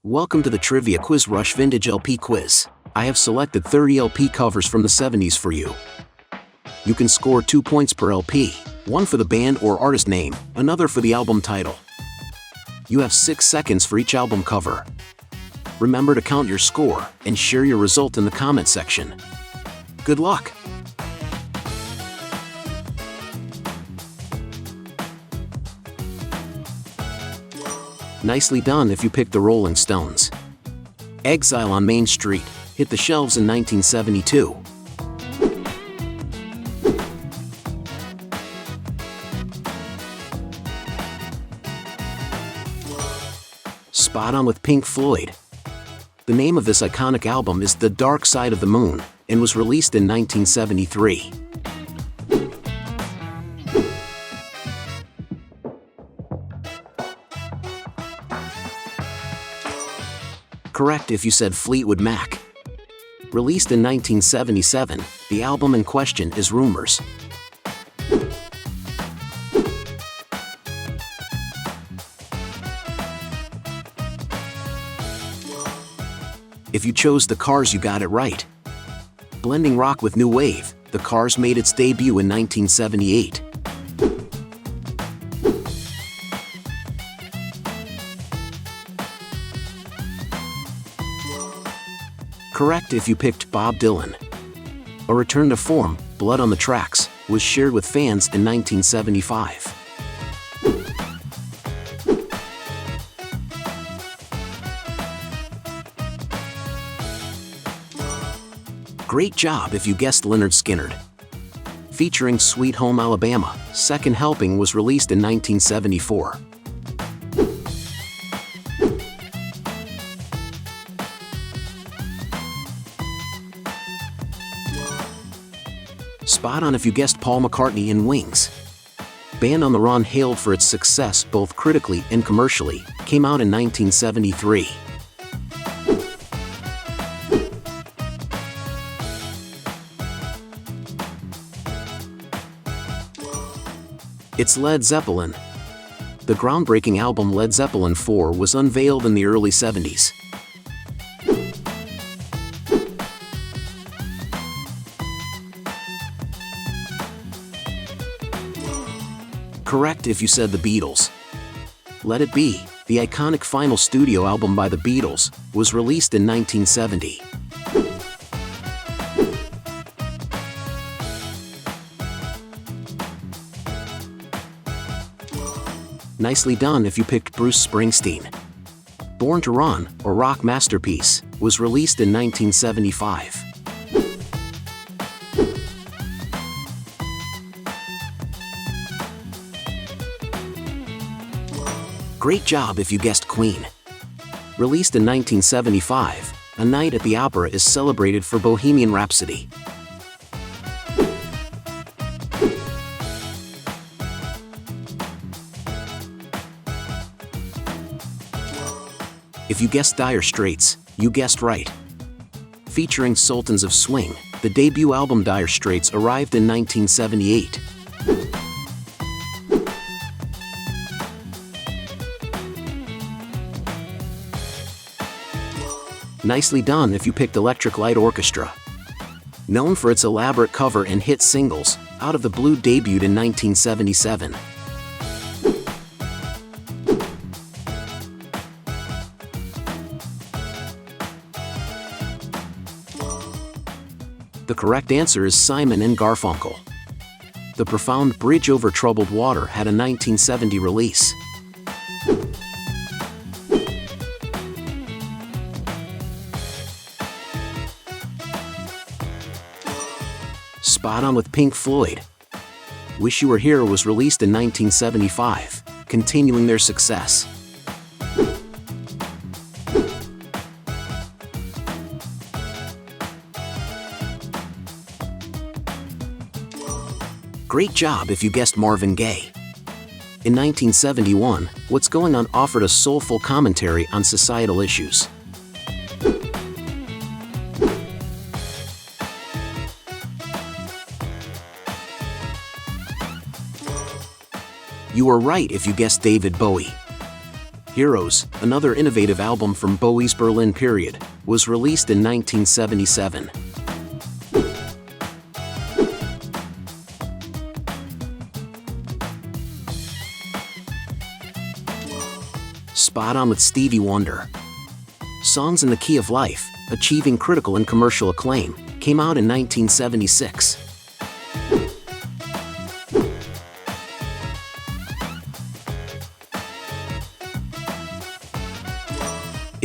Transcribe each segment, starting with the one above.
Welcome to the Trivia Quiz Rush Vintage LP Quiz. I have selected 30 LP covers from the 70s for you. You can score 2 points per LP, one for the band or artist name, another for the album title. You have 6 seconds for each album cover. Remember to count your score and share your result in the comment section. Good luck! Nicely done if you picked the Rolling Stones. Exile on Main Street hit the shelves in 1972. Spot on with Pink Floyd. The name of this iconic album is The Dark Side of the Moon and was released in 1973. Correct if you said Fleetwood Mac. Released in 1977, the album in question is Rumors. If you chose The Cars, you got it right. Blending rock with new wave, The Cars made its debut in 1978. Correct if you picked Bob Dylan. A return to form, Blood on the Tracks, was shared with fans in 1975. Great job if you guessed Lynyrd Skynyrd. Featuring Sweet Home Alabama, Second Helping was released in 1974. Spot on if you guessed Paul McCartney and Wings. Band on the Run, hailed for its success both critically and commercially, came out in 1973. It's Led Zeppelin. The groundbreaking album Led Zeppelin IV was unveiled in the early 70s. Correct if you said the Beatles. Let It Be, the iconic final studio album by the Beatles, was released in 1970. Nicely done if you picked Bruce Springsteen. Born to Run, or Rock Masterpiece, was released in 1975. Great job if you guessed Queen. Released in 1975, A Night at the Opera is celebrated for Bohemian Rhapsody. If you guessed Dire Straits, you guessed right. Featuring Sultans of Swing, the debut album Dire Straits arrived in 1978. Nicely done if you picked Electric Light Orchestra. Known for its elaborate cover and hit singles, Out of the Blue debuted in 1977. The correct answer is Simon and Garfunkel. The profound Bridge Over Troubled Water had a 1970 release. Spot on with Pink Floyd. Wish You Were Here was released in 1975, continuing their success. Great job if you guessed Marvin Gaye. In 1971, What's Going On offered a soulful commentary on societal issues. You were right if you guessed David Bowie. Heroes, another innovative album from Bowie's Berlin period, was released in 1977. Spot on with Stevie Wonder. Songs in the Key of Life, achieving critical and commercial acclaim, came out in 1976.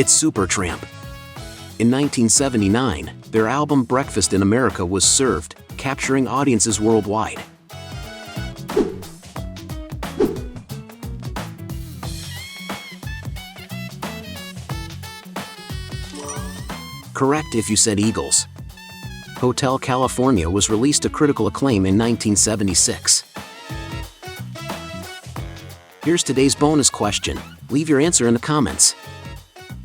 It's Supertramp. In 1979, their album Breakfast in America was served, capturing audiences worldwide. Correct if you said Eagles. Hotel California was released to critical acclaim in 1976. Here's today's bonus question. Leave your answer in the comments.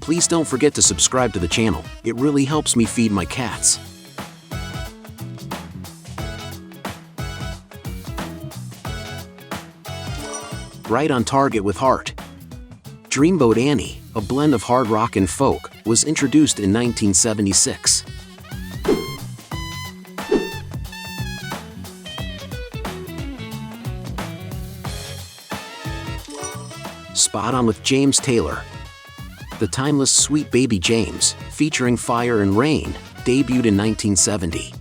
Please don't forget to subscribe to the channel, it really helps me feed my cats. Right on target with heart. Dreamboat Annie, a blend of hard rock and folk, was introduced in 1976. Spot on with James Taylor. The timeless Sweet Baby James, featuring Fire and Rain, debuted in 1970.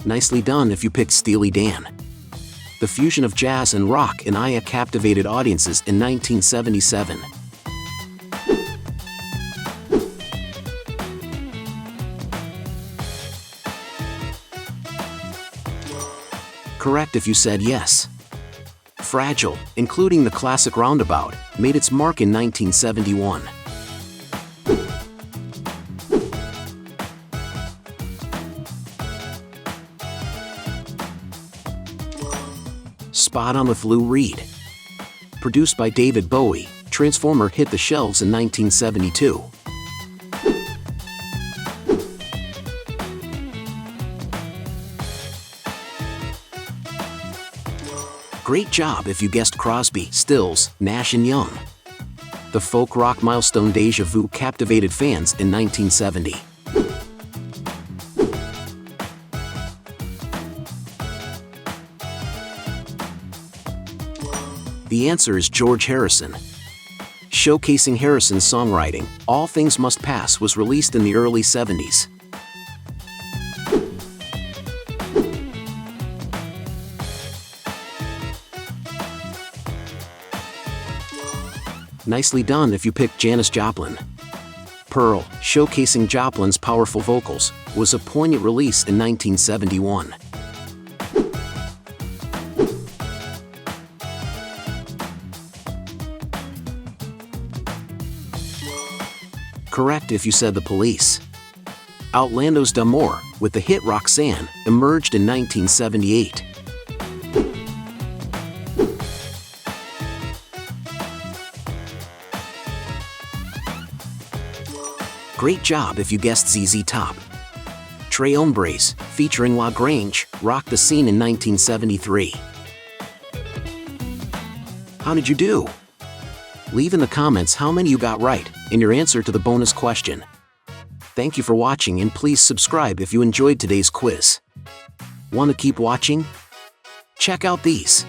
Nicely done if you picked Steely Dan. The fusion of jazz and rock in Aya captivated audiences in 1977. Correct if you said yes. Fragile, including the classic Roundabout, made its mark in 1971. Spot on with Lou Reed. Produced by David Bowie, Transformer hit the shelves in 1972. Great job if you guessed Crosby, Stills, Nash & Young. The folk rock milestone Deja Vu captivated fans in 1970. The answer is George Harrison. Showcasing Harrison's songwriting, All Things Must Pass was released in the early 70s. Nicely done if you picked Janis Joplin. Pearl, showcasing Joplin's powerful vocals, was a poignant release in 1971. Correct if you said The Police. Outlandos d'Amour, with the hit Roxanne, emerged in 1978. Great job if you guessed ZZ Top. Tres Hombres, featuring La Grange, rocked the scene in 1973. How did you do? Leave in the comments how many you got right, and your answer to the bonus question. Thank you for watching and please subscribe if you enjoyed today's quiz. Want to keep watching? Check out these.